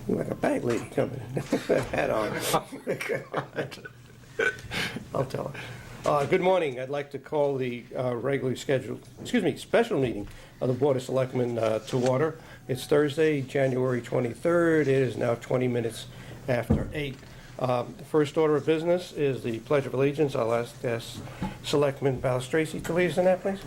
You're like a bank lady coming in. Hat on. I'll tell her. Good morning. I'd like to call the regularly scheduled, special meeting of the Board of Selectmen to order. It's Thursday, January 23rd. It is now 20 minutes after 8. The first order of business is the Pledge of Allegiance. I'll ask Selectman Balistraci to lead us in that, please.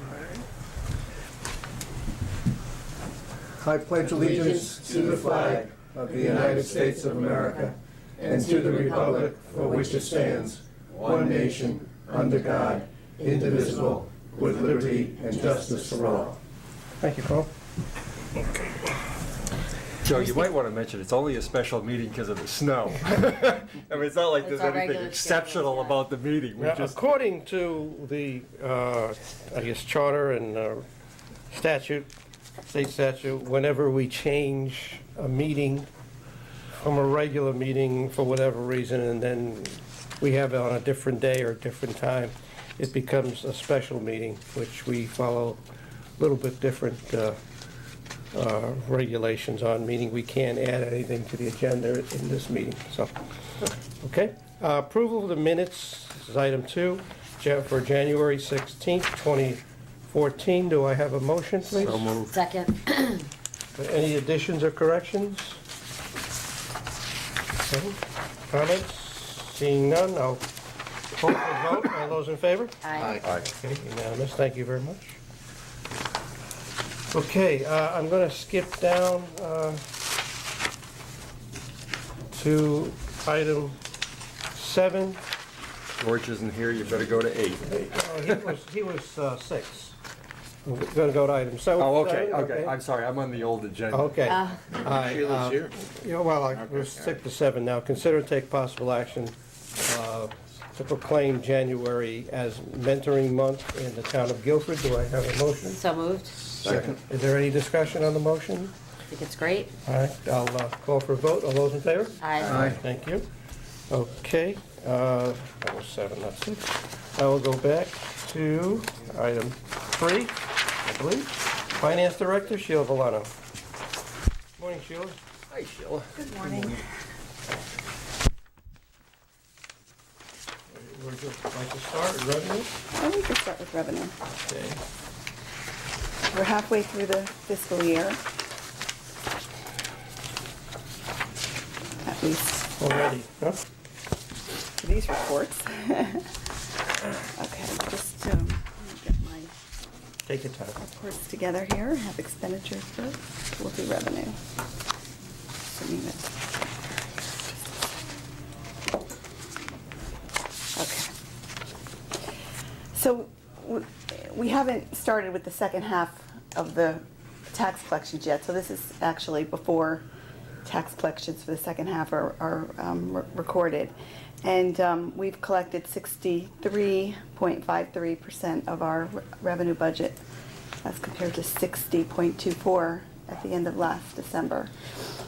I pledge allegiance to the flag of the United States of America and to the republic for which it stands, one nation, under God, indivisible, with liberty and justice for all. Thank you, Paul. Joe, you might want to mention it's only a special meeting because of the snow. I mean, it's not like there's anything exceptional about the meeting. Now, according to the, charter and state statute, whenever we change a meeting from a regular meeting for whatever reason, and then we have it on a different day or a different time, it becomes a special meeting, which we follow a little bit different regulations on, meaning we can't add anything to the agenda in this meeting. So, okay. Approval of the minutes, this is item 2, for January 16th, 2014. Do I have a motion, please? So moved. Second. Any additions or corrections? Okay. Comments? Seeing none, I'll call for a vote. All those in favor? Aye. Okay, unanimous. Thank you very much. Okay, I'm going to skip down to item 7. George isn't here, you better go to 8. He was 6. We're going to go to item 7. Oh, okay. I'm sorry, I'm on the old agenda. Okay. Sheila's here. We'll stick to 7 now. Consider and take possible action to proclaim January as Mentoring Month in the town of Guilford. Do I have a motion? So moved. Second. Is there any discussion on the motion? I think it's great. All right, I'll call for a vote. All those in favor? Aye. Thank you. Okay, that was 7, not 6. I will go back to item 3, I believe. Finance Director, Sheila Villano. Morning, Sheila. Hi, Sheila. Good morning. Would you like to start with revenue? I think we can start with revenue. Okay. We're halfway through the fiscal year. At least Already, huh? for these reports. Okay, just get my Take your time. reports together here. Have expenditures first. We'll do revenue. Assuming that- Okay. So we haven't started with the second half of the tax collections yet, so this is actually before tax collections for the second half are recorded. And we've collected 63.53% of our revenue budget as compared to 60.24 at the end of last December.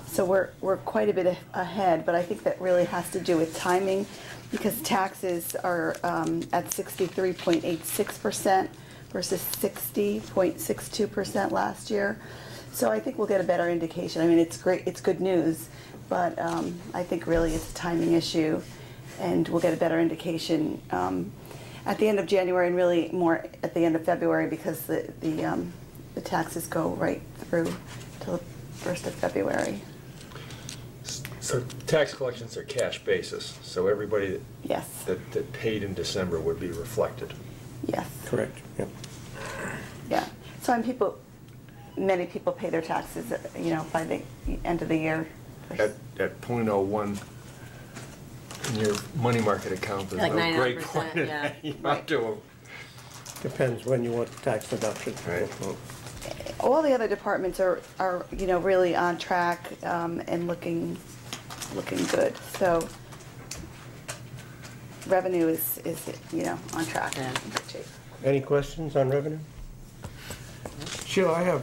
So we're quite a bit ahead, but I think that really has to do with timing, because taxes are at 63.86% versus 60.62% last year. So I think we'll get a better indication. I mean, it's great, it's good news, but I think really it's a timing issue, and we'll get a better indication at the end of January and really more at the end of February, because the taxes go right through till the 1st of February. So tax collections are cash basis, so everybody Yes, that paid in December would be reflected. yes, Correct, yeah. yeah. So many people pay their taxes, by the end of the year. At .01 in your money market account, there's Like no great 900%, point in yeah. you have to. Depends when you want the tax deduction. Right. All the other departments are really on track and looking good. So revenue is on track. Yeah. In good shape. Any questions on revenue? Sheila, I have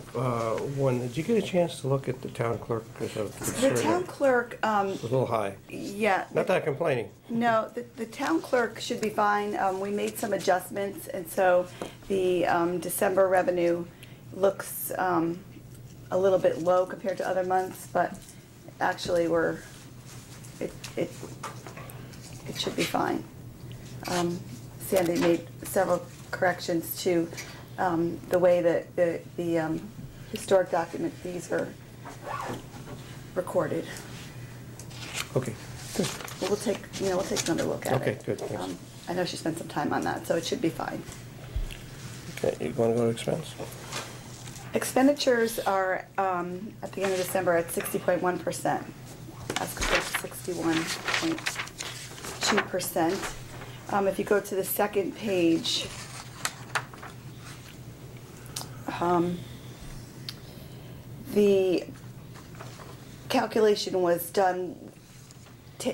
one. Did you get a chance to look at the town clerk? Because I was The concerned town it clerk, was a little high. yeah. Not that I'm complaining. No, the town clerk should be fine. We made some adjustments, and so the December revenue looks a little bit low compared to other months, but actually it should be fine. Sandy made several corrections to the way that the historic document fees are recorded. Okay, good. But we'll take another look at it. Okay, good, thanks. I know she spent some time on that, so it should be fine. Okay, you want to go to expense? Expenditures are, at the end of December, at 60.1%, as compared to 61.2%. If you go to the second page, the calculation was done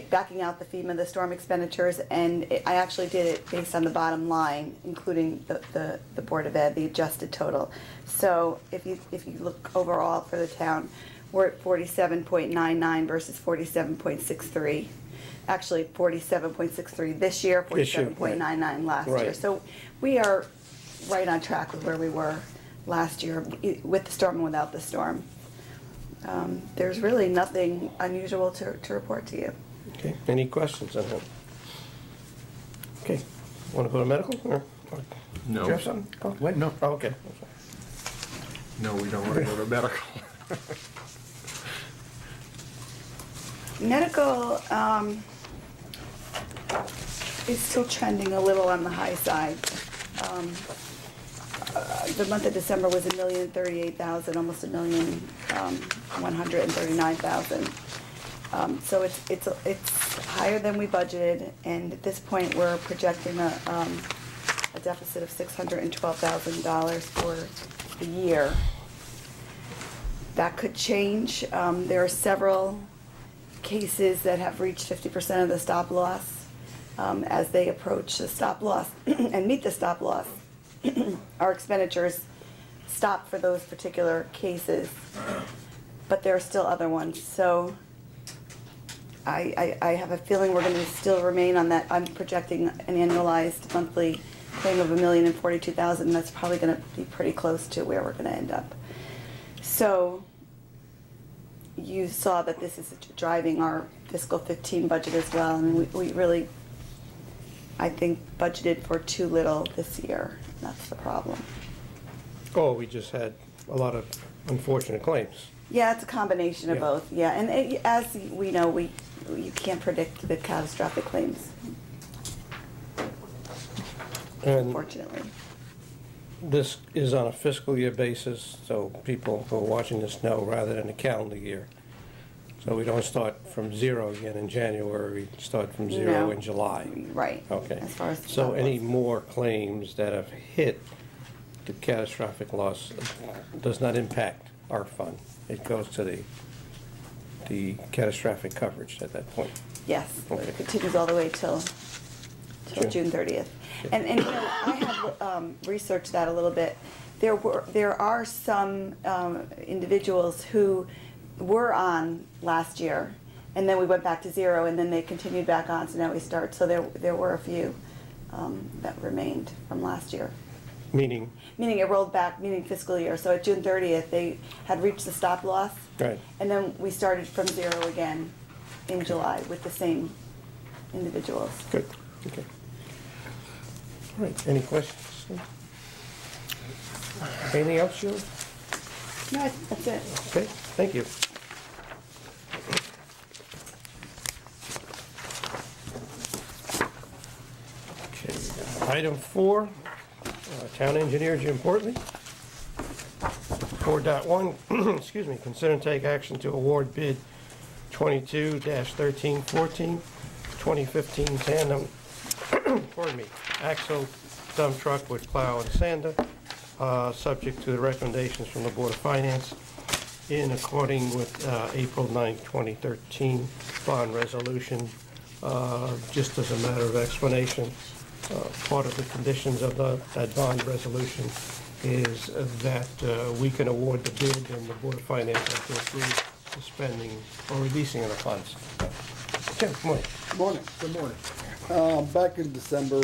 backing out the FEMA, the storm expenditures, and I actually did it based on the bottom line, including the Board of Ed, the adjusted total. So if you look overall for the town, we're at 47.99 versus 47.63. Actually, 47.63 this year, This year, 47.99 last year. Right. So we are right on track with where we were last year, with the storm and without the storm. There's really nothing unusual to report to you. Okay, any questions on that? Okay, want to go to medical, or? No. Do you have something? Oh, What? No. oh, okay. No, we don't want to go to medical. Medical is still trending a little on the high side. The month of December was $1,038,000, almost $1,139,000. So it's higher than we budgeted, and at this point, we're projecting a deficit of $612,000 for the year. That could change. There are several cases that have reached 50% of the stop loss. As they approach the stop loss and meet the stop loss, our expenditures stop for those particular cases, but there are still other ones. So I have a feeling we're going to still remain on that. I'm projecting an annualized monthly claim of $1,042,000, and that's probably going to be pretty close to where we're going to end up. So you saw that this is driving our fiscal 15 budget as well. I mean, we really, I think, budgeted for too little this year. That's the problem. Oh, we just had a lot of unfortunate claims. Yeah, it's a combination of Yeah. both. Yeah, and as we know, you can't predict the catastrophic claims, And unfortunately. this is on a fiscal year basis, so people who are watching this know, rather than a calendar year. So we don't start from zero again in January, we start from zero No. in July. Right. Okay. As far as the So stop any loss. more claims that have hit the catastrophic loss does not impact our fund. It goes to the catastrophic coverage at that point. Yes, Okay. it continues all the way till Sure. June 30th. And you know, I have researched that a little bit. There are some individuals who were on last year, and then we went back to zero, and then they continued back on, so now we start. So there were a few that remained from last year. Meaning, Meaning it rolled back, meaning fiscal year. So at June 30th, they had reached the stop loss. right, And then we started from zero again in July with the same individuals. good, okay. All right, any questions? Anything else, Julie? No, I think that's it. Okay, thank you. Okay, item 4, Town Engineer Jim Portley. 4.1, excuse me, consider and take action to award bid 22-1314, 2015 tandem, pardon me, axle dump truck with plow and sander, subject to the recommendations from the Board of Finance in according with April 9, 2013 bond resolution. Just as a matter of explanation, part of the conditions of that bond resolution is that we can award the bid and the Board of Finance has to approve the spending or releasing of the funds. Jim, come on. Morning, good morning. Back in December,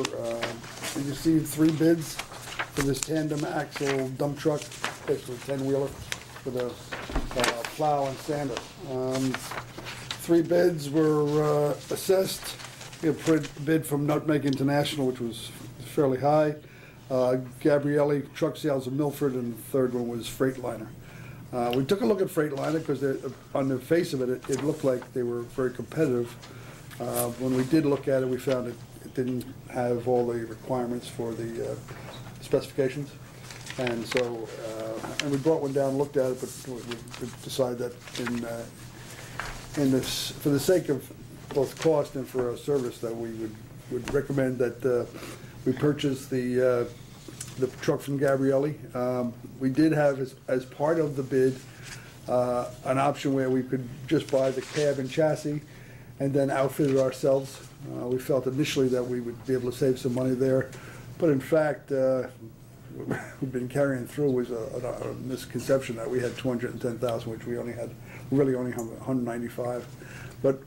we received 3 bids for this tandem axle dump truck, basically 10-wheeler for the plow and sander. 3 bids were assessed. We had a bid from Nutmeg International, which was fairly high. Gabrielli Truck Sales of Milford, and the third one was Freightliner. We took a look at Freightliner because on the face of it, it looked like they were very competitive. When we did look at it, we found it didn't have all the requirements for the specifications. And so, and we brought one down, looked at it, but we decided that for the sake of both cost and for our service, that we would recommend that we purchase the truck from Gabrielli. We did have, as part of the bid, an option where we could just buy the cab and chassis and then outfit it ourselves. We felt initially that we would be able to save some money there, but in fact, we've been carrying through was a misconception that we had 210,000, which we really only have 195. But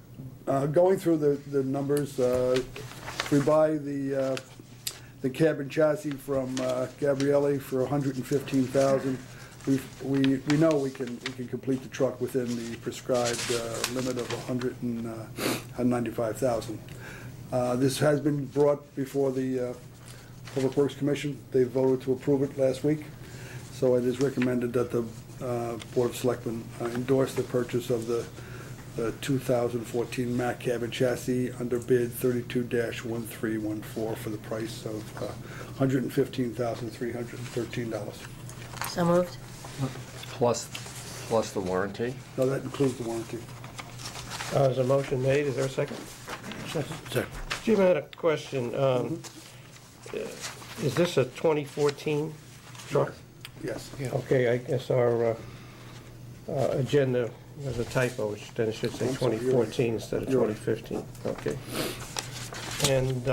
going through the numbers, if we buy the cab and chassis from Gabrielli for 115,000, we know we can complete the truck within the prescribed limit of 195,000. This has been brought before the Public Works Commission. They voted to approve it last week, so it is recommended that the Board of Selectmen endorse the purchase of the 2014 Mack cab and chassis under bid 32-1314 for the price of $115,313. So moved. Plus the warranty? No, that includes the warranty. Is a motion made? Is there a second? Second. Jim, I had a question. Is this a 2014 truck? Yes. Okay, I guess our agenda was a typo, which then it should say I'm sorry, you're right. 2014 instead of You're right. 2015. Okay. And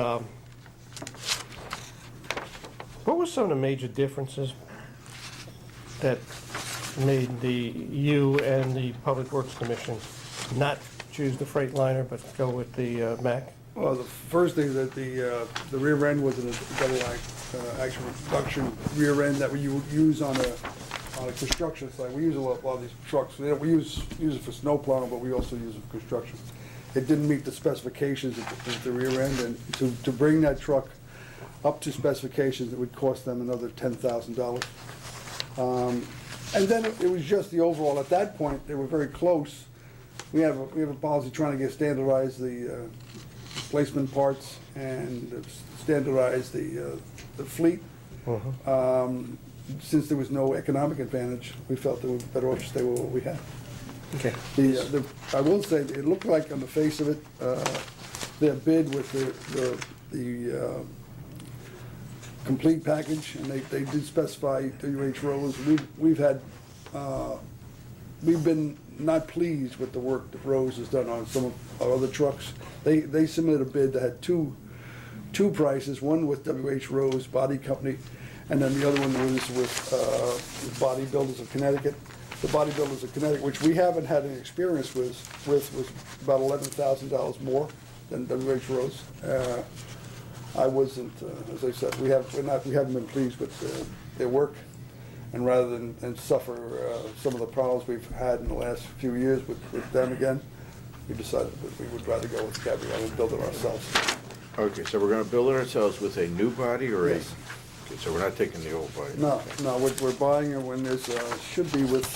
what were some of the major differences that made you and the Public Works Commission not choose the Freightliner but go with the Mack? Well, the first thing is that the rear end was a double action reduction rear end that we would use on a construction site. We use a lot of these trucks. We use it for snow plowing, but we also use it for construction. It didn't meet the specifications of the rear end, and to bring that truck up to specifications, it would cost them another $10,000. And then it was just the overall. At that point, they were very close. We have a policy trying to standardize the replacement parts and standardize the fleet. Since there was no economic advantage, we felt it was better off to stay with what we had. Okay. I will say, it looked like on the face of it, their bid with the complete package, and they did specify WH rows. We've been not pleased with the work that Rose has done on some of our other trucks. They submitted a bid that had two prices, one with WH Rose Body Company, and then the other one was with Bodybuilders of Connecticut. The Bodybuilders of Connecticut, which we haven't had any experience with was about $11,000 more than WH Rose. I wasn't, as I said, we haven't been pleased with their work, and rather than suffer some of the problems we've had in the last few years with them again, we decided that we would rather go with Gabrielle and build it ourselves. Okay, so we're gonna build it ourselves with a new body or Yes. Okay, so we're not taking the old body? No, we're buying it when there's, should be with,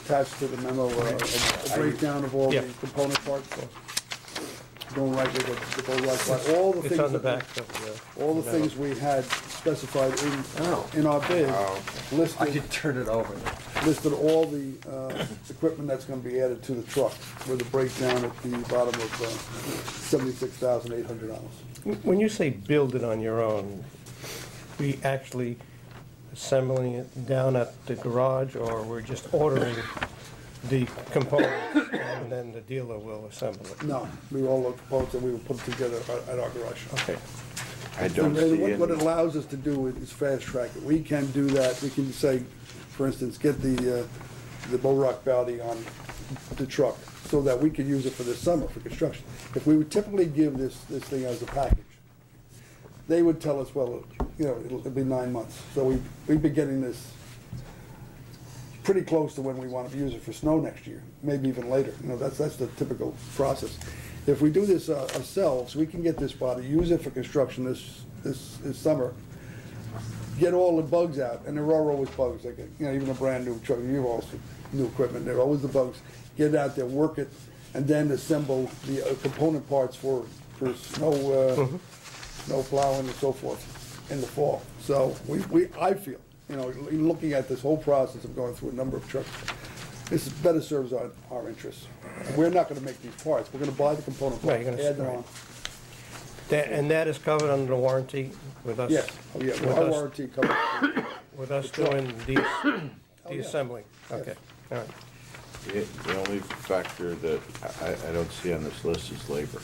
attached to the memo, a breakdown of all the Yeah. component parts. Going right with the boat like that. All the It's things on the that back of the... all the things we had specified in our bid Oh, I listed could turn it over. all the equipment that's gonna be added to the truck with a breakdown at the bottom of $76,800. When you say build it on your own, we actually assembling it down at the garage, or we're just ordering the components and then the dealer will assemble it? No, we all looked components and we will put them together at our garage. Okay. I don't And see what it any, allows us to do is fast track it. We can do that. We can say, for instance, get the Bow Rock body on the truck so that we could use it for this summer for construction. If we would typically give this thing as a package, they would tell us, well, it'll be 9 months. So we've been getting this pretty close to when we want to use it for snow next year, maybe even later. You know, that's the typical process. If we do this ourselves, we can get this body, use it for construction this summer, get all the bugs out, and there are always bugs, like, you know, even a brand new truck, you've also new equipment, there are always the bugs. Get it out there, work it, and then assemble the component parts for snow, snow plowing and so forth in the fall. So I feel, you know, looking at this whole process of going through a number of trucks, this better serves our interests. We're not gonna make these parts, we're gonna buy the component Right, parts, you're gonna add them right. on. And that is covered under the warranty with us? Yes, oh yeah, with our us- warranty covers. With us doing the yeah. assembly? Okay, all right. The only factor that I don't see on this list is labor.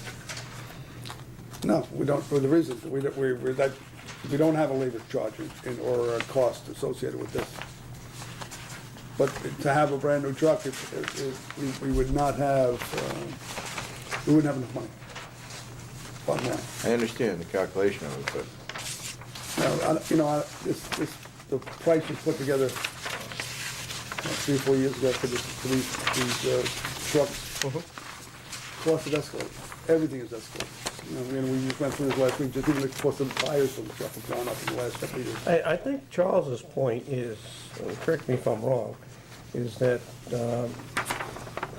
No, we don't, for the reason, we don't have a labor charge or a cost associated with this. But to have a brand new truck, we would not have, we wouldn't have enough money. Bottom line. I understand the calculation of it, but You know, the price was put together 3 or 4 years ago for these trucks. Cost has escalated. Everything has escalated. You know, we just went through this last week, just even the cost of the tires for the truck have gone up in the last couple of years. I think Charles's point is, correct me if I'm wrong, is that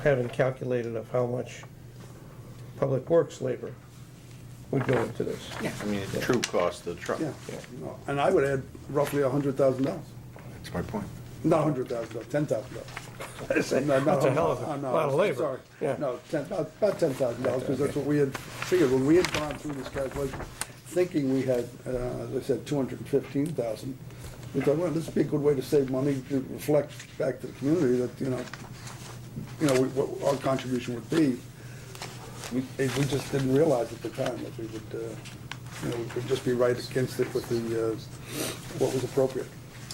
having calculated of how much public works labor would go into this. I mean, the true cost of the truck. Yeah, no, and I would add roughly $100,000. That's my point. Not $100,000, $10,000. That's a hell of a lot of labor. Sorry, Yeah. no, about $10,000, because that's what we had figured, when we had gone through this calculation, thinking we had, as I said, $215,000. We thought, well, this would be a good way to save money, to reflect back to the community that, you know, what our contribution would be. We just didn't realize at the time that we would, you know, we could just be right against it with the, what was appropriate.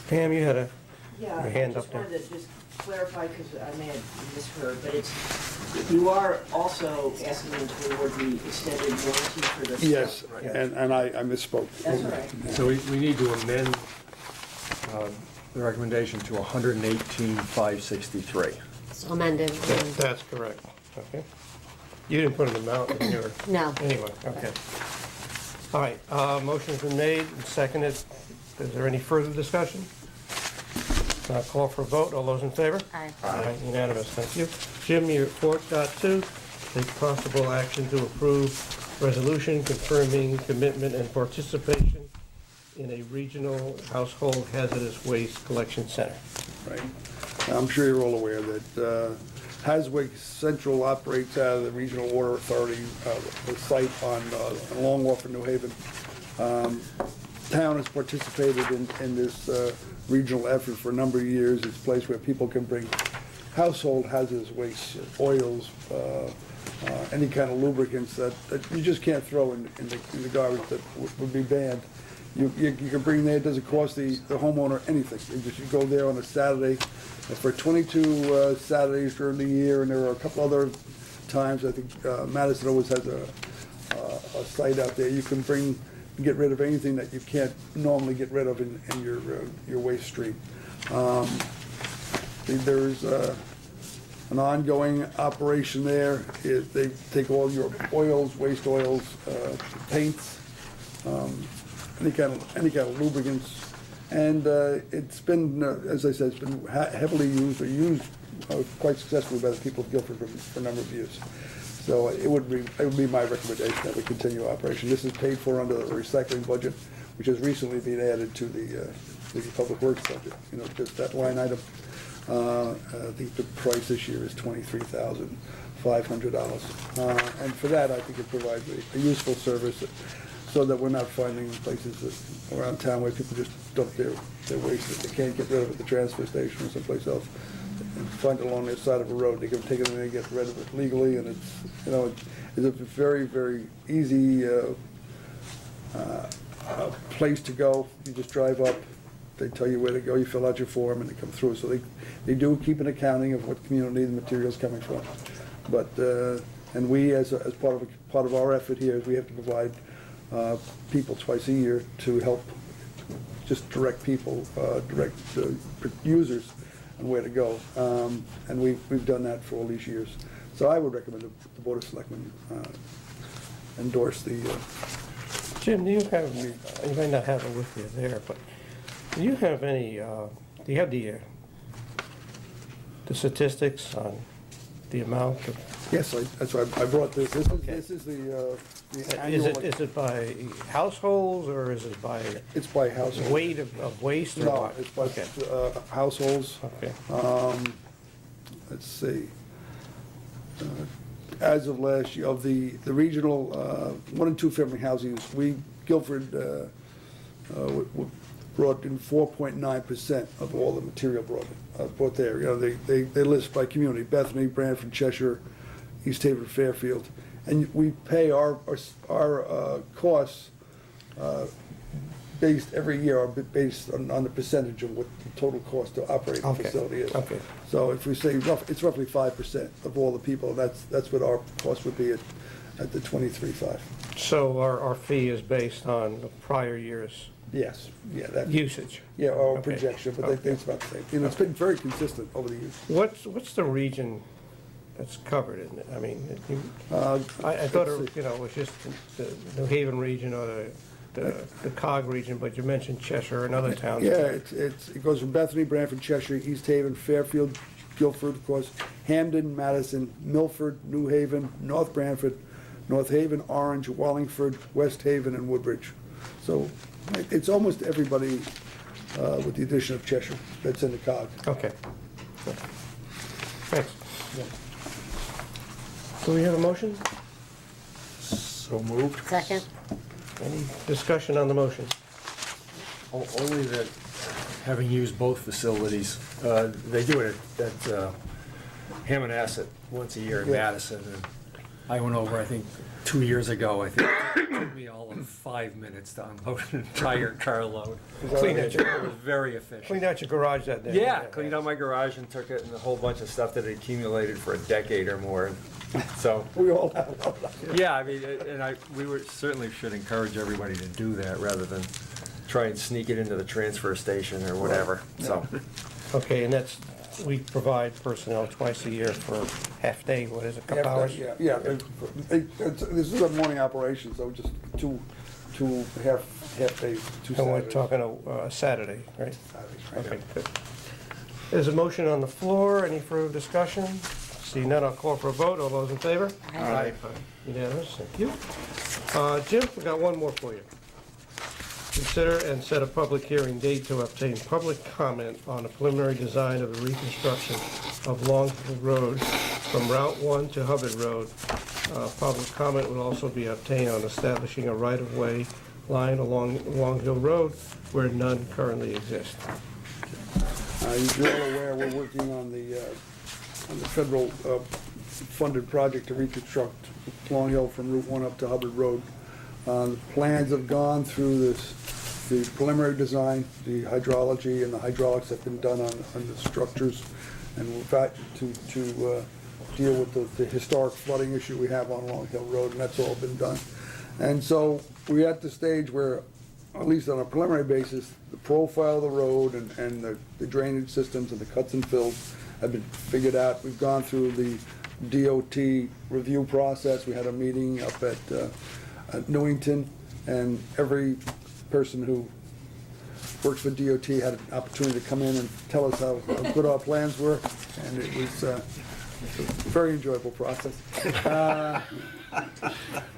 Pam, you had Yeah, your I hand just up there. wanted to just clarify, because I may have misheard, but it's, you are also asking them to award the extended warranty for the. Yes, and I misspoke. That's all right. So we need to amend the recommendation to 118,563. So amended. That's correct, okay. You didn't put an amount in your... No. Anyway, okay. All right, motion's been made and seconded. Is there any further discussion? Call for a vote. All those in favor? Aye. Aye, unanimous, thank you. Jim, your report, .2, take possible action to approve resolution confirming commitment and participation in a regional household hazardous waste collection center. Right. I'm sure you're all aware that Haswick Central operates out of the Regional Water Authority, the site on Long Wharf in New Haven. Town has participated in this regional effort for a number of years. It's a place where people can bring household hazardous waste, oils, any kind of lubricants that you just can't throw in the garbage that would be banned. You can bring there, it doesn't cost the homeowner anything. You go there on a Saturday, for 22 Saturdays during the year, and there are a couple other times, I think Madison always has a site out there. You can get rid of anything that you can't normally get rid of in your waste stream. There's an ongoing operation there. They take all your oils, waste oils, paints, any kind of lubricants, and it's been, as I said, it's been heavily used or used quite successfully by the people of Guilford for a number of years. So it would be my recommendation that we continue operation. This is paid for under the recycling budget, which has recently been added to the public works budget. You know, just that line item. I think the price this year is $23,500, and for that I think it provides a useful service, so that we're not finding places around town where people just dump their waste that they can't get rid of at the transfer station or someplace else, and find it along the side of a road. They can take it in and get rid of it legally, and it's, you know, it's a very, very easy place to go. You just drive up, they tell you where to go, you fill out your form, and they come through. So they do keep an accounting of what community the material's coming from. But and we, as part of our effort here, we have to provide people twice a year to help just direct people, direct users on where to go. And we've done that for all these years. So I would recommend the Board of Selectmen endorse the, Jim, do you have, you might not have it with you there, but do you have any, do you have the statistics on the amount of? yes, that's why I brought this. Okay. This is the Is annual. it by households, or is it by It's by household. weight of waste, or No, what? it's by Okay, households. okay. Let's see. As of last year, of the regional 1 and 2 family housings, Guilford brought in 4.9% of all the material brought there. You know, they list by community: Bethany, Branford, Cheshire, East Haven, Fairfield, and we pay our costs based every year are based on the percentage of what the total cost to operate the Okay, facility is. okay. So if we say it's roughly 5% of all the people, that's what our cost would be at the 23.5. So our fee is based on the prior year's Yes, yeah, that, usage. yeah, our Okay, projection, but okay. it's about the same. You know, it's been very consistent over the years. What's the region that's covered in it? I mean, Uh, I thought, let's it was just the New Haven region or the COG region, but you mentioned Cheshire and other towns. Yeah, it goes from Bethany, Branford, Cheshire, East Haven, Fairfield, Guilford, of course, Hamden, Madison, Milford, New Haven, North Branford, North Haven, Orange, Wallingford, West Haven, and Woodbridge. So it's almost everybody with the addition of Cheshire that's in the COG. Okay. Thanks. Do we have a motion? So moved. Second? Any discussion on the motion? Only that, having used both facilities, they do it at Hammond Asset once a year in Yeah. Madison. And I went over, I think, 2 years ago. I think it took me all of 5 minutes to unload an entire carload. Clean It out was very efficient. Cleaned out your garage that day? Yeah, cleaned out my garage and took it and a whole bunch of stuff that had accumulated for a decade or more. So, We all have. yeah, I mean, we certainly should encourage everybody to do that rather than try and sneak it into the transfer station or whatever, so. Okay, and we provide personnel twice a year for half day, what is it, couple hours? Yeah, this is a morning operation, so just two half days, 2 And we're Saturdays. talking a Saturday, right? Saturdays, right. Okay, good. There's a motion on the floor. Any further discussion? See none, I'll call for a vote. All those in favor? Aye. Unanimous, thank you. Jim, we got one more for you. Consider and set a public hearing date to obtain public comment on a preliminary design of the reconstruction of Long Hill Road from Route 1 to Hubbard Road. Public comment will also be obtained on establishing a right-of-way line along Long Hill Road where none currently exist. You're all aware, we're working on the federal funded project to reconstruct Long Hill from Route 1 up to Hubbard Road. The plans have gone through the preliminary design, the hydrology and the hydraulics have been done on the structures. And we're back to deal with the historic flooding issue we have on Long Hill Road, and that's all been done. And so we're at the stage where, at least on a preliminary basis, the profile of the road and the drainage systems and the cuts and fills have been figured out. We've gone through the DOT review process. We had a meeting up at Newington, and every person who works for DOT had an opportunity to come in and tell us how good our plans were, and it was a very enjoyable process.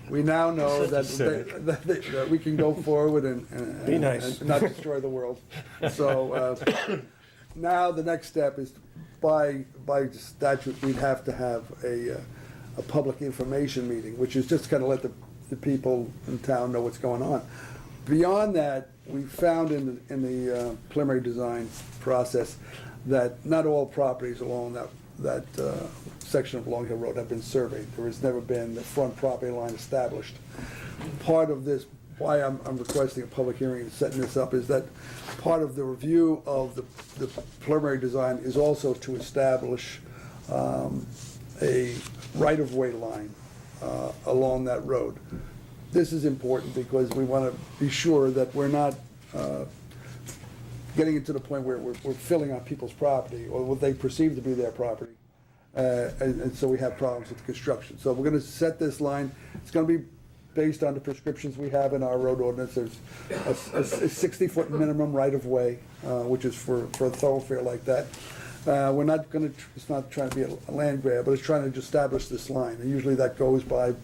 We now know that we can go forward and Be nice. and not destroy the world. So now the next step is, by statute, we'd have to have a public information meeting, which is just kind of let the people in town know what's going on. Beyond that, we found in the preliminary design process that not all properties along that section of Long Hill Road have been surveyed. There has never been the front property line established. Part of this, why I'm requesting a public hearing and setting this up, is that part of the review of the preliminary design is also to establish a right-of-way line along that road. This is important because we want to be sure that we're not getting into the point where we're filling on people's property, or what they perceive to be their property. And so we have problems with the construction. So we're gonna set this line, it's gonna be based on the prescriptions we have in our road ordinance. There's a 60-foot minimum right-of-way, which is for a thoroughfare like that. We're not gonna, it's not trying to be a land grab, but it's trying to establish this line. And usually that goes by,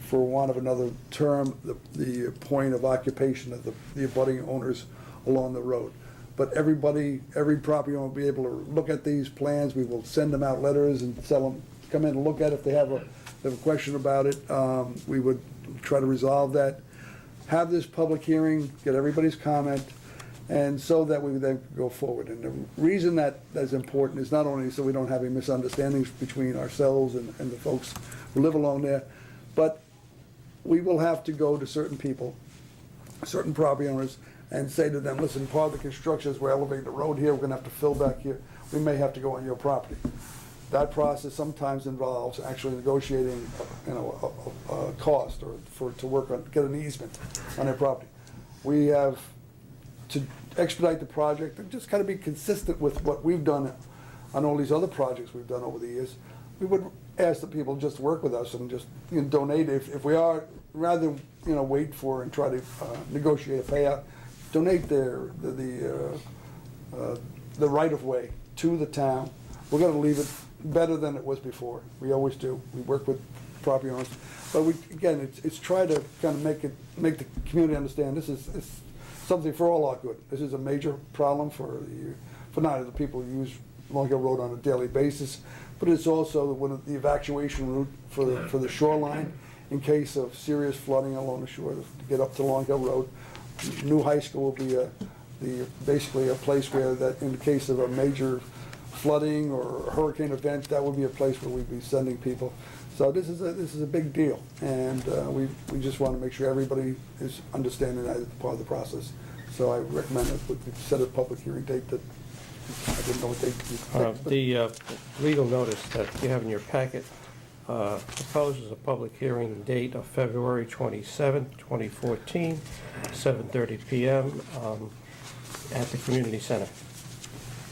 for want of another term, the point of occupation of the abutting owners along the road. But every property owner will be able to look at these plans. We will send them out letters and tell them, come in and look at it if they have a question about it. We would try to resolve that. Have this public hearing, get everybody's comment, and so that we then go forward. And the reason that is important is not only so we don't have any misunderstandings between ourselves and the folks who live along there, but we will have to go to certain people, certain property owners, and say to them, listen, part of the construction is we're elevating the road here, we're gonna have to fill back here, we may have to go on your property. That process sometimes involves actually negotiating, a cost or to work on, get an easement on their property. We have to expedite the project and just kind of be consistent with what we've done on all these other projects we've done over the years. We would ask the people just to work with us and just donate if we are, rather than wait for and try to negotiate a payout, donate the right of way to the town. We're going to leave it better than it was before. We always do. We work with property owners, but again, it's try to kind of make the community understand this is something for all our good. This is a major problem for not only the people who use Long Hill Road on a daily basis, but it's also one of the evacuation route for the shoreline in case of serious flooding along the shore to get up to Long Hill Road. New high school will be basically a place where that in the case of a major flooding or hurricane event, that would be a place where we'd be sending people. So this is a big deal, and we just want to make sure everybody is understanding that as part of the process. So I recommend that we set a public hearing date that I didn't know what date you picked, but- The legal notice that you have in your packet proposes a public hearing date of February 27th, 2014, 7:30 PM at the community center.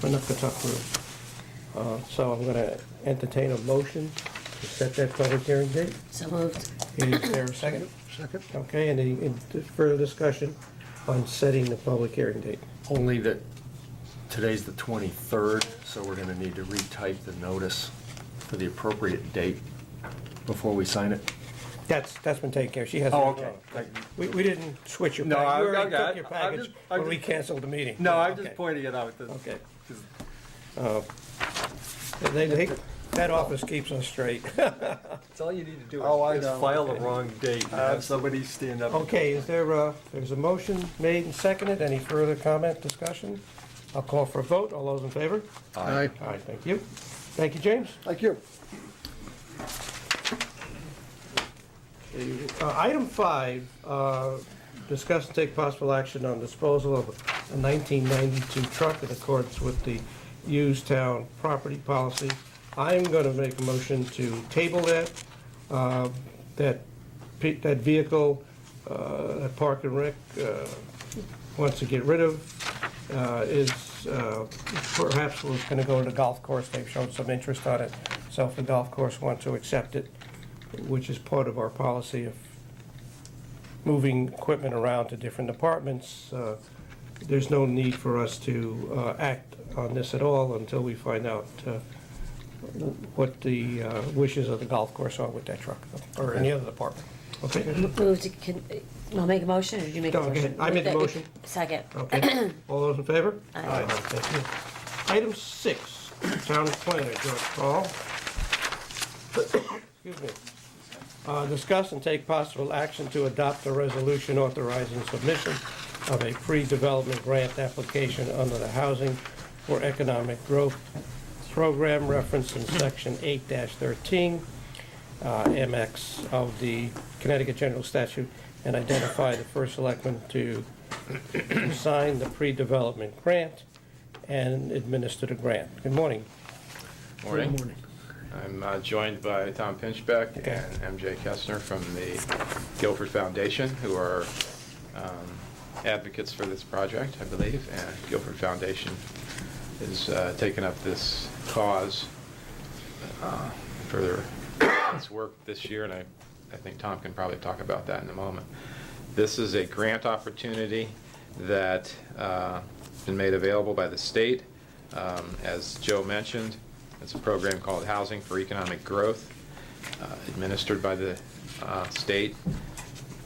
Winnepetuck Road. So I'm going to entertain a motion to set that public hearing date. So moved. Is there a second? Second. Okay, any further discussion on setting the public hearing date? Only that today's the 23rd, so we're gonna need to retype the notice for the appropriate date before we sign it. That's been taken care of. She has. Oh, okay. We didn't switch your No, package. You I already got took it. your I'm package just- when we canceled the meeting. No, I'm Okay. just pointing it out. Okay. 'Cause That office keeps us straight. It's all you need to do Oh, I is know. file the wrong date and have somebody stand up. Okay, there's a motion made and seconded. Any further comment, discussion? I'll call for a vote. All those in favor? Aye. All right, thank you. Thank you, James. Thank you. Item 5, discuss and take possible action on disposal of a 1992 truck in accordance with the used town property policy. I'm going to make a motion to table that. That vehicle that Park and Rec wants to get rid of is perhaps was going to go to the golf course. They've shown some interest on it. So if the golf course wants to accept it, which is part of our policy of moving equipment around to different departments, there's no need for us to act on this at all until we find out what the wishes of the golf course are with that truck, or any other department. Okay? Move to, I'll make a motion, or did you make a No, motion? I made the motion. Second. Okay. All those in favor? Aye. Thank you. Item 6, Town Planner, George Paul. Excuse me. Discuss and take possible action to adopt a resolution authorizing submission of a pre-development grant application under the Housing for Economic Growth Program referenced in Section 8-13, MX of the Connecticut General Statute, and identify the first selectman to sign the pre-development grant and administer the grant. Good morning. Morning. I'm joined by Tom Pinchbeck Okay. and MJ Kestner from the Guilford Foundation, who are advocates for this project, I believe, and Guilford Foundation has taken up this cause for its work this year, and I think Tom can probably talk about that in a moment. This is a grant opportunity that has been made available by the state. As Joe mentioned, it's a program called Housing for Economic Growth, administered by the state.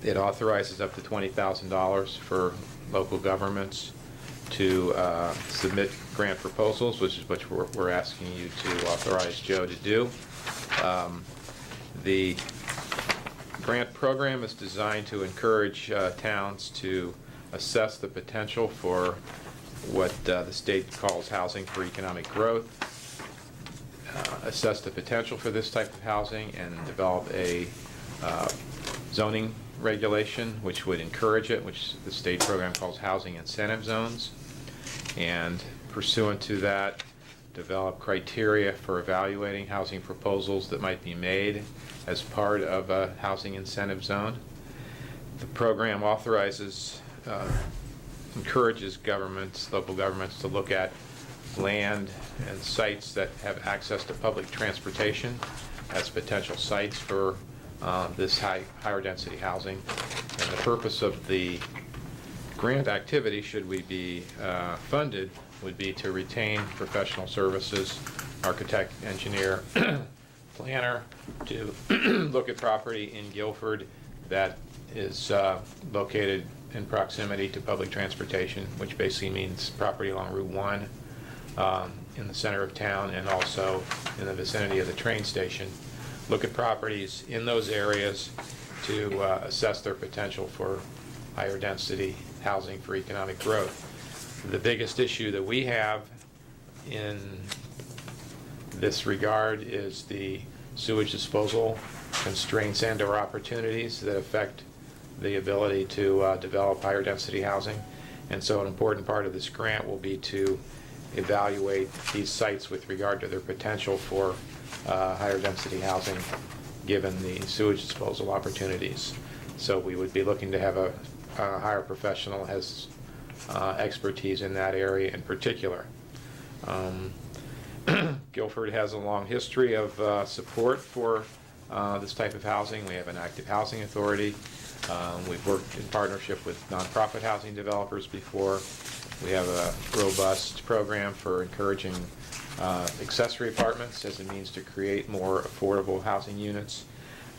It authorizes up to $20,000 for local governments to submit grant proposals, which is what we're asking you to authorize Joe to do. The grant program is designed to encourage towns to assess the potential for what the state calls housing for economic growth, assess the potential for this type of housing, and develop a zoning regulation which would encourage it, which the state program calls housing incentive zones, and pursuant to that, develop criteria for evaluating housing proposals that might be made as part of a housing incentive zone. The program authorizes, encourages governments, local governments, to look at land and sites that have access to public transportation as potential sites for this higher density housing. And the purpose of the grant activity, should we be funded, would be to retain professional services, architect, engineer, planner, to look at property in Guilford that is located in proximity to public transportation, which basically means property along Route 1 in the center of town and also in the vicinity of the train station. Look at properties in those areas to assess their potential for higher density housing for economic growth. The biggest issue that we have in this regard is the sewage disposal constraints and/or opportunities that affect the ability to develop higher density housing. And so an important part of this grant will be to evaluate these sites with regard to their potential for higher density housing given the sewage disposal opportunities. So we would be looking to have a hire professional has expertise in that area in particular. Guilford has a long history of support for this type of housing. We have an active housing authority. We've worked in partnership with nonprofit housing developers before. We have a robust program for encouraging accessory apartments as a means to create more affordable housing units.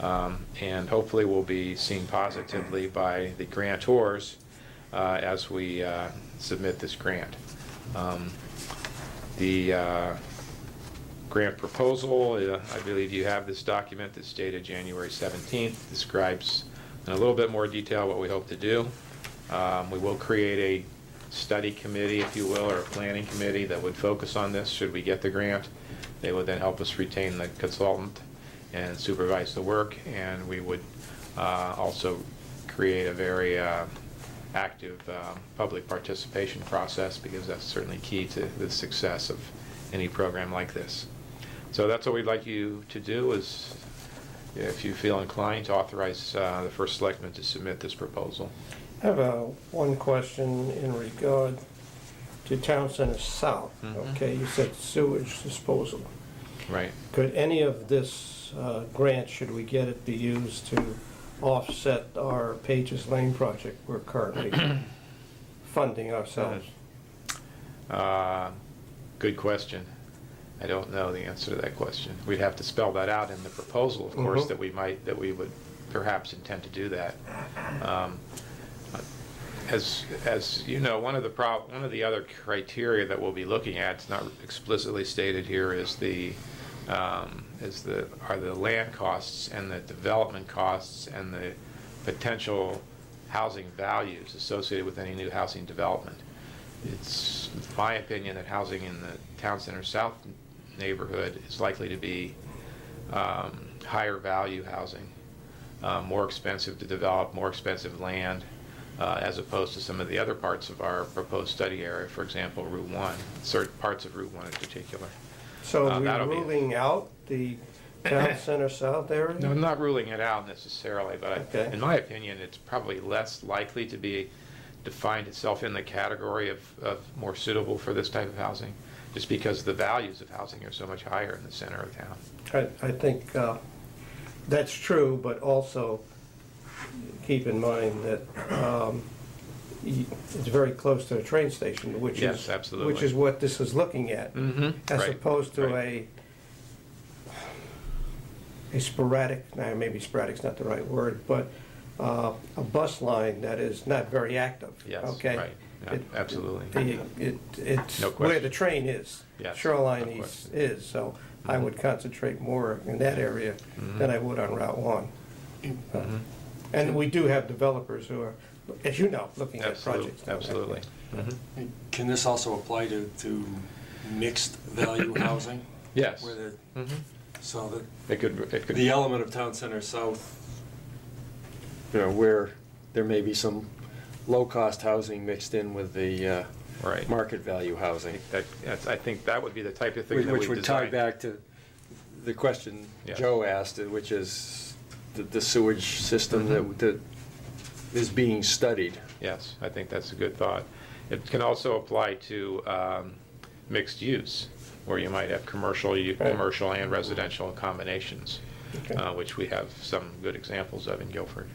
And hopefully we'll be seen positively by the grantors as we submit this grant. The grant proposal, I believe you have this document that's dated January 17th, describes in a little bit more detail what we hope to do. We will create a study committee, if you will, or a planning committee that would focus on this should we get the grant. They would then help us retain the consultant and supervise the work, and we would also create a very active public participation process, because that's certainly key to the success of any program like this. So that's what we'd like you to do, is if you feel inclined to authorize the first selectman to submit this proposal. I have one question in regard to Town Center South. Mhm. Okay, you said sewage disposal. Right. Could any of this grant, should we get it, be used to offset our Pages Lane project we're currently funding ourselves? Good question. I don't know the answer to that question. We'd have to spell that out in the proposal, of course, that we would perhaps intend to do that. As you know, one of the other criteria that we'll be looking at, it's not explicitly stated here, is are the land costs and the development costs and the potential housing values associated with any new housing development. It's my opinion that housing in the Town Center South neighborhood is likely to be higher value housing, more expensive to develop, more expensive land, as opposed to some of the other parts of our proposed study area, for example, Route 1, certain parts of Route 1 in particular. So we're that'll be- ruling out the Town Center South area? No, I'm not ruling it out necessarily, but Okay. in my opinion, it's probably less likely to be defined itself in the category of more suitable for this type of housing, just because the values of housing are so much higher in the center of town. I think that's true, but also keep in mind that it's very close to a train station, which Yes, is absolutely. which is what this is looking at, as Right, opposed to right. a sporadic. Maybe sporadic's not the right word, but a bus line that is not very active. Yes, Okay. right. Yeah, absolutely. It's No where question. the train is. Yes, Shoreline no East question. is, so I would concentrate more in that area than I would on Route 1. And we do have developers who are, as you know, looking at projects. down that Absolutely. way. Mhm. Can this also apply to mixed value housing? Yes. Where the, Mhm. so that It could. the element of Town Center South, where there may be some low-cost housing mixed in with the Right. market value housing. I think that would be the type of thing that we Which would tie design. back to the question Yes. Joe asked, which is the sewage system Mm-hmm. that is being studied. Yes, I think that's a good thought. It can also apply to mixed use, where you might have commercial and residential combinations, Okay. which we have some good examples of in Guilford.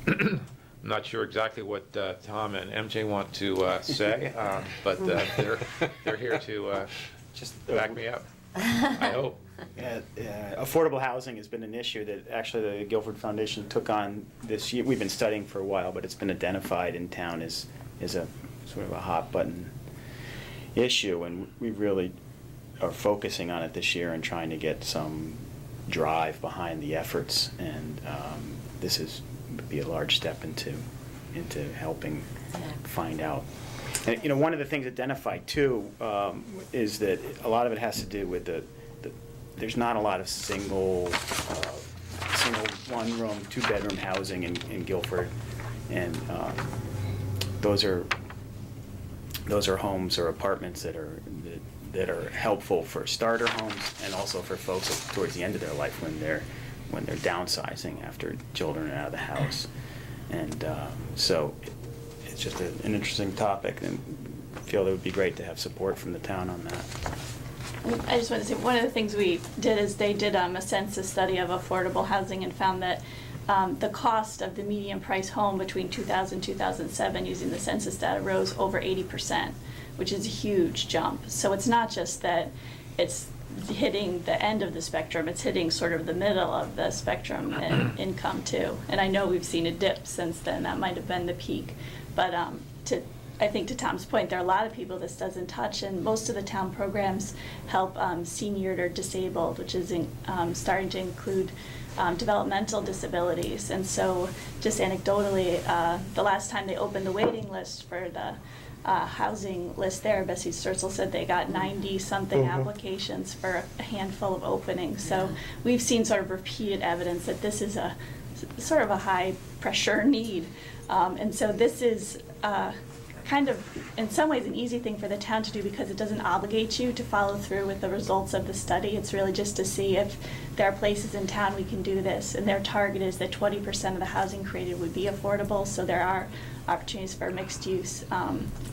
I'm not sure exactly what Tom and MJ want to say, but they're here to Just back me up, I hope. affordable housing has been an issue that actually the Guilford Foundation took on this year. We've been studying for a while, but it's been identified in town as a sort of a hot button issue, and we really are focusing on it this year and trying to get some drive behind the efforts. And this would be a large step into helping find out. And one of the things identified too is that a lot of it has to do with there's not a lot of single one-room, two-bedroom housing in Guilford, and those are homes or apartments that are helpful for starter homes and also for folks towards the end of their life when they're downsizing after children are out of the house. And so it's just an interesting topic, and I feel it would be great to have support from the town on that. I just want to say, one of the things we did is they did a census study of affordable housing and found that the cost of the median price home between 2000 and 2007 using the census data rose over 80%, which is a huge jump. So it's not just that it's hitting the end of the spectrum, it's hitting sort of the middle of the spectrum in income too. And I know we've seen a dip since then, that might have been the peak. But I think to Tom's point, there are a lot of people this doesn't touch, and most of the town programs help seniored or disabled, which is starting to include developmental disabilities. And so just anecdotally, the last time they opened the waiting list for the housing list there, Bessie Sturzel said they got 90-something applications for a handful of openings. So we've seen sort of repeated evidence that this is a sort of a high-pressure need. And so this is kind of, in some ways, an easy thing for the town to do because it doesn't obligate you to follow through with the results of the study. It's really just to see if there are places in town we can do this. And their target is that 20% of the housing created would be affordable, so there are opportunities for mixed use,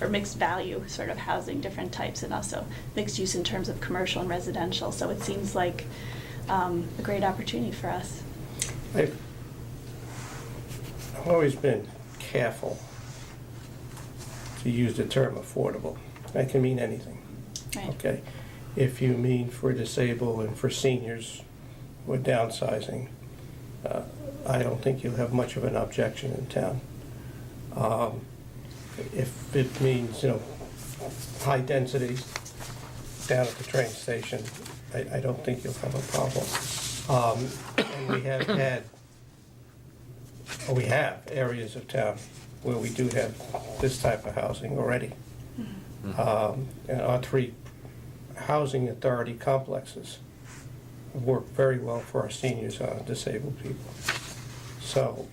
or mixed value sort of housing, different types, and also mixed use in terms of commercial and residential. So it seems like a great opportunity for us. I've always been careful to use the term affordable. That can mean anything. Right. Okay? If you mean for disabled and for seniors or downsizing, I don't think you'll have much of an objection in town. If it means, high density down at the train station, I don't think you'll have a problem. And we have areas of town where we do have this type of housing already. And our 3 housing authority complexes work very well for our seniors and disabled people. So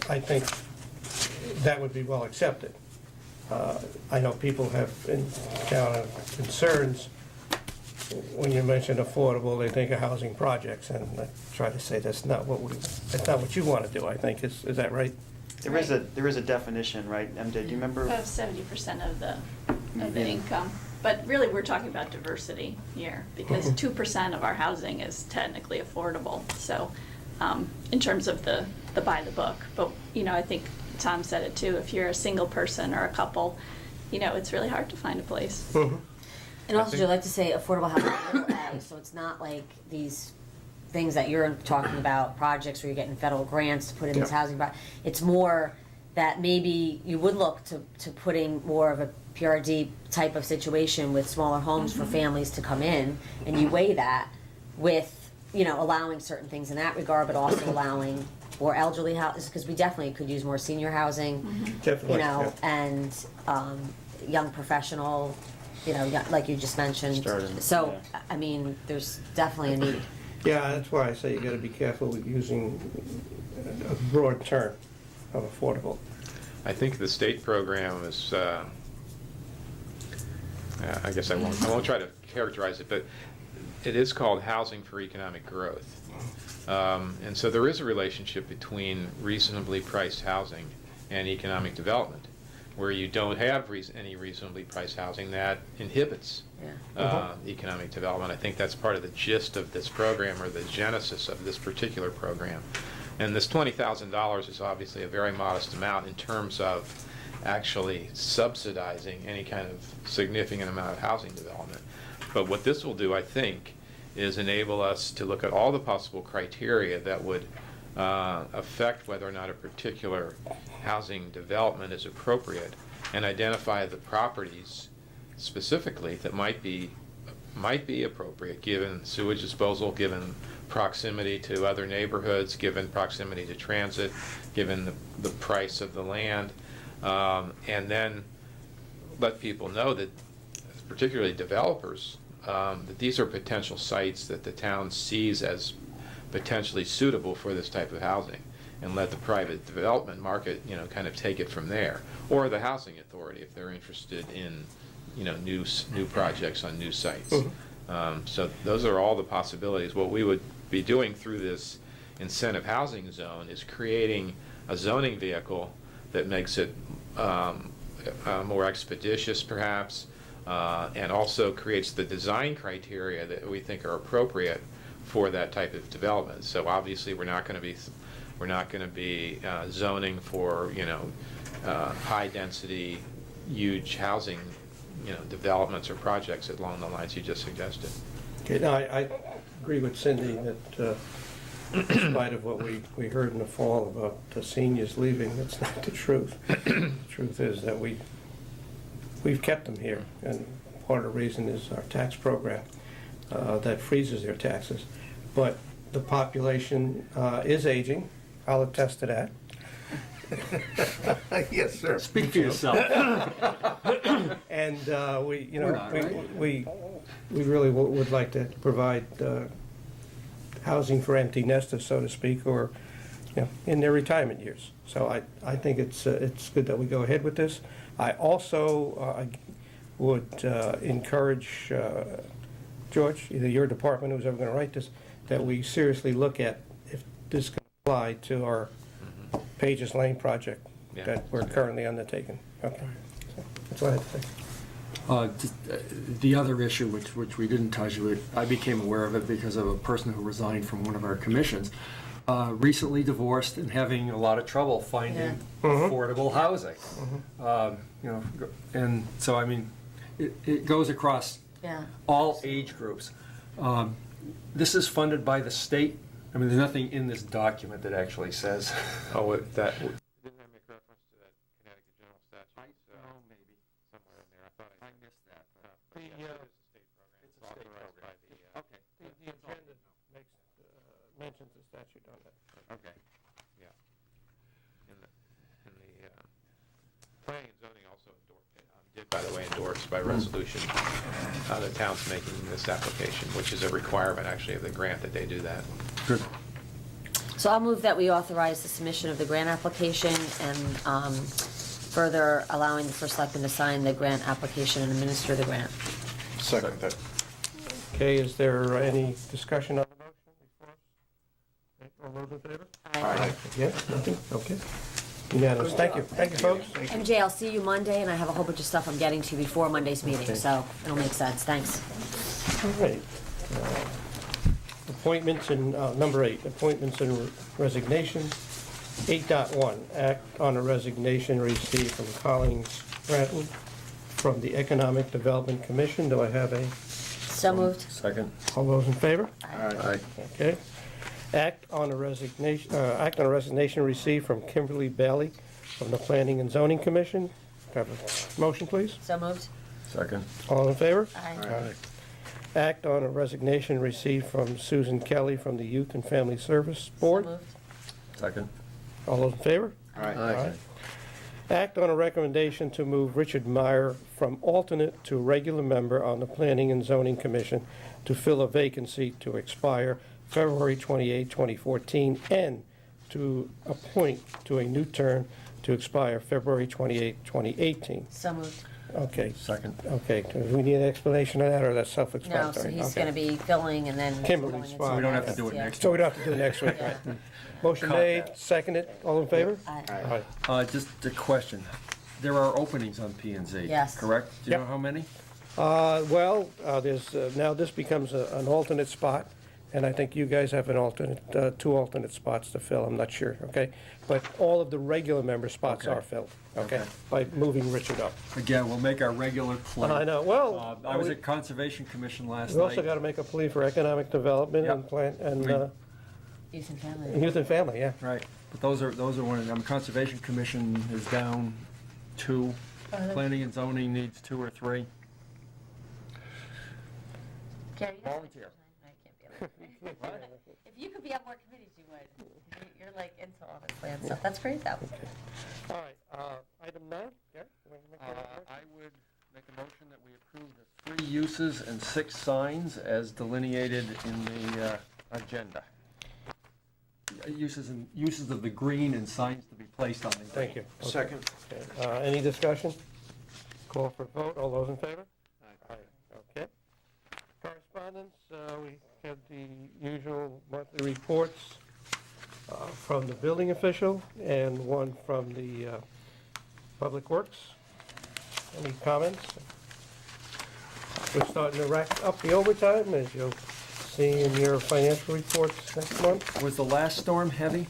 I think that would be well accepted. I know people have in town concerns. When you mention affordable, they think of housing projects, and I try to say that's not what you want to do, I think. Is that right? There is a definition, right, MJ, do you remember? Of 70% of the income. But really, we're talking about diversity here, because 2% of our housing is technically affordable, so, in terms of the by the book. But, I think Tom said it too, if you're a single person or a couple, it's really hard to find a place. Mhm. And also, I'd like to say affordable housing, little a, so it's not like these things that you're talking about, projects where you're getting federal grants to put in this Yeah. housing. It's more that maybe you would look to putting more of a PRD type of situation with smaller homes for families to come in, and you weigh that with, allowing certain things in that regard, but also allowing more elderly houses, because we definitely could use more senior housing, Definitely, yeah. and young professional, like you just mentioned. Starting, So, yeah. I mean, there's definitely a need. Yeah, that's why I say you gotta be careful with using a broad term of affordable. I think the state program is, I guess I won't try to characterize it, but it is called Housing for Economic Growth. And so there is a relationship between reasonably priced housing and economic development, where you don't have any reasonably priced housing that inhibits economic development. I think that's part of the gist of this program, or the genesis of this particular program. And this $20,000 is obviously a very modest amount in terms of actually subsidizing any kind of significant amount of housing development. But what this will do, I think, is enable us to look at all the possible criteria that would affect whether or not a particular housing development is appropriate, and identify the properties specifically that might be appropriate, given sewage disposal, given proximity to other neighborhoods, given proximity to transit, given the price of the land, and then let people know that, particularly developers, that these are potential sites that the town sees as potentially suitable for this type of housing, and let the private development market, kind of take it from there, or the housing authority if they're interested in, new projects on new sites. So those are all the possibilities. What we would be doing through this incentive housing zone is creating a zoning vehicle that makes it more expeditious, perhaps, and also creates the design criteria that we think are appropriate for that type of development. So obviously, we're not going to be zoning for high density, huge housing developments or projects along the lines you just suggested. Okay, now, I agree with Cindy that in spite of what we heard in the fall about the seniors leaving, that's not the truth. The truth is that we've kept them here, and part of the reason is our tax program that freezes their taxes. But the population is aging. I'll attest to that. Yes, sir. Speak for yourself. And we We're not, right? we really would like to provide housing for empty nesters, so to speak, or in their retirement years. So I think it's good that we go ahead with this. I also would encourage George, either your department, who's ever going to write this, that we seriously look at if this can apply to our Pages Lane project that we're currently undertaking. Okay, so that's what I had to say. The other issue, which we didn't touch with, I became aware of it because of a person who resigned from one of our commissions, recently divorced and having a lot of trouble finding affordable housing. And so, I mean, it goes across all age groups. This is funded by the state. I mean, there's nothing in this document that actually says. Oh, that didn't I make reference to that Connecticut general statute? Oh, maybe Somewhere in there. I thought I missed that. but yeah, it is a state program. It's a state authorized program. by the, Okay. The agenda mentions the statute on that. Okay, yeah. And the planning and zoning also did, by the way, endorsed by resolution, the town's making this application, which is a requirement, actually, of the grant that they do that. Good. So I'll move that we authorize the submission of the grant application and further allowing the first selectman to sign the grant application and administer the grant. Second that. Okay, is there any discussion on the motion before us? Okay, all those in favor? Aye. Yes, nothing, okay. Unanimous. Thank you. Thank you, folks. MJ, I'll see you Monday, and I have a whole bunch of stuff I'm getting to before Monday's meeting, so it'll make sense. Thanks. All right. Appointments and, number 8, appointments and resignation. 8.1, act on a resignation received from Collins Grattan from the Economic Development Commission. Do I have a, So moved. Second. all those in favor? Aye. Okay. Act on a resignation received from Kimberly Bailey from the Planning and Zoning Commission. Do I have a motion, please? So moved. Second. All in favor? Aye. Act on a resignation received from Susan Kelly from the Youth and Family Service So Board. moved. Second. All those in favor? Aye. Act on a recommendation to move Richard Meyer from alternate to regular member on the Planning and Zoning Commission to fill a vacancy to expire February 28, 2014, and to appoint to a new term to expire February 28, 2018. So moved. Okay, Second. okay. Do we need an explanation of that, or that's No, self-explanatory? so he's Okay. going to be filling and then. Kimberly's filling into spot. We don't have to next, do it yeah. next So we don't have to do it next week, Yeah. right? Motion Cut made, that. seconded, all in favor? Aye. Just a question. There are openings on P and Z, Yes. correct? Do you Yep. know how many? Well, there's, now this becomes an alternate spot, and I think you guys have an alternate, 2 alternate spots to fill, I'm not sure, okay? But all of the regular member spots Okay. are filled, okay? Okay. By moving Richard up. Again, we'll make our regular play. I know, well, I was at Conservation Commission last we also night. got to make a plea for economic development and Yep. plan, and Youth and family. youth and family, yeah. Right, but those are one, of them. Conservation Commission is down 2. Planning and Zoning needs 2 or 3. Gary, you- Volunteer. I can't be on that. If you could be on more committees, you would. You're like into all this land stuff. That's great, though. All right, item 9, Gary? you wanna make that motion? I would make a motion that we approve the 3 uses and 6 signs as delineated in the agenda. Uses of the green and signs to be placed on the green. Thank you. Okay. Second. Okay. Any discussion? Call for vote, all those in favor? Aye. Okay. Correspondence, we have the usual monthly reports from the building official and one from the Public Works. Any comments? We're starting to rack up the overtime, as you'll see in your financial reports next month. Was the last storm heavy?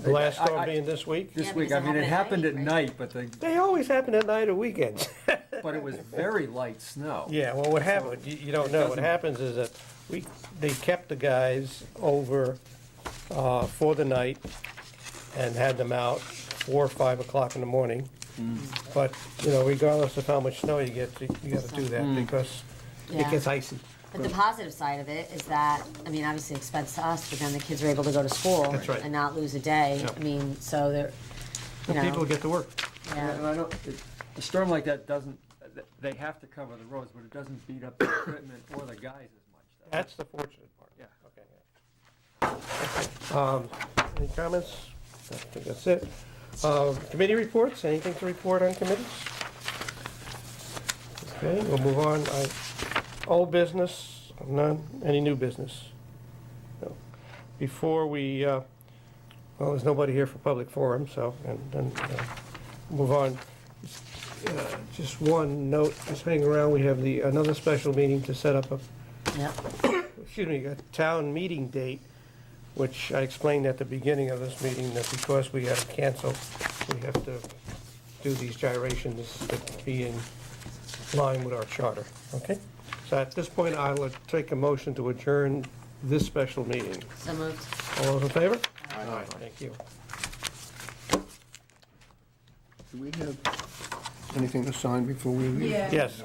The last I- storm being this week. This Yeah, week, because I mean, it happened at right? night, but They always happen at night or weekends. but it was very light snow. Yeah, well, what happened, you don't know, what happens is that they kept the guys over for the night and had them out 4 or 5 o'clock in the morning. But, regardless of how much snow you get, you gotta do that because it Yeah. gets icy. But the positive side of it is that, I mean, obviously expense to us, but then the kids are able to go to school That's right. and not lose a day. Yep. I mean, so they're, you And people know, get to work. And yeah. I don't, a storm like that doesn't, they have to cover the roads, but it doesn't beat up the equipment or the guys as much. though. That's the fortunate part. Yeah. Okay. Any comments? I think that's it. Committee reports, anything to report on committees? Okay, we'll move on. Old business, none. Any new business? No. Before we, well, there's nobody here for public forum, so, and then move on. Just one note, just hang around, we have another special meeting to set up Yep. a town meeting date, which I explained at the beginning of this meeting, that because we had to cancel, we have to do these gyrations to be in line with our charter, okay? So at this point, I would take a motion to adjourn this special meeting. So moved. All those in favor? Aye. Thank you. Do we have anything to sign before we leave? Yes.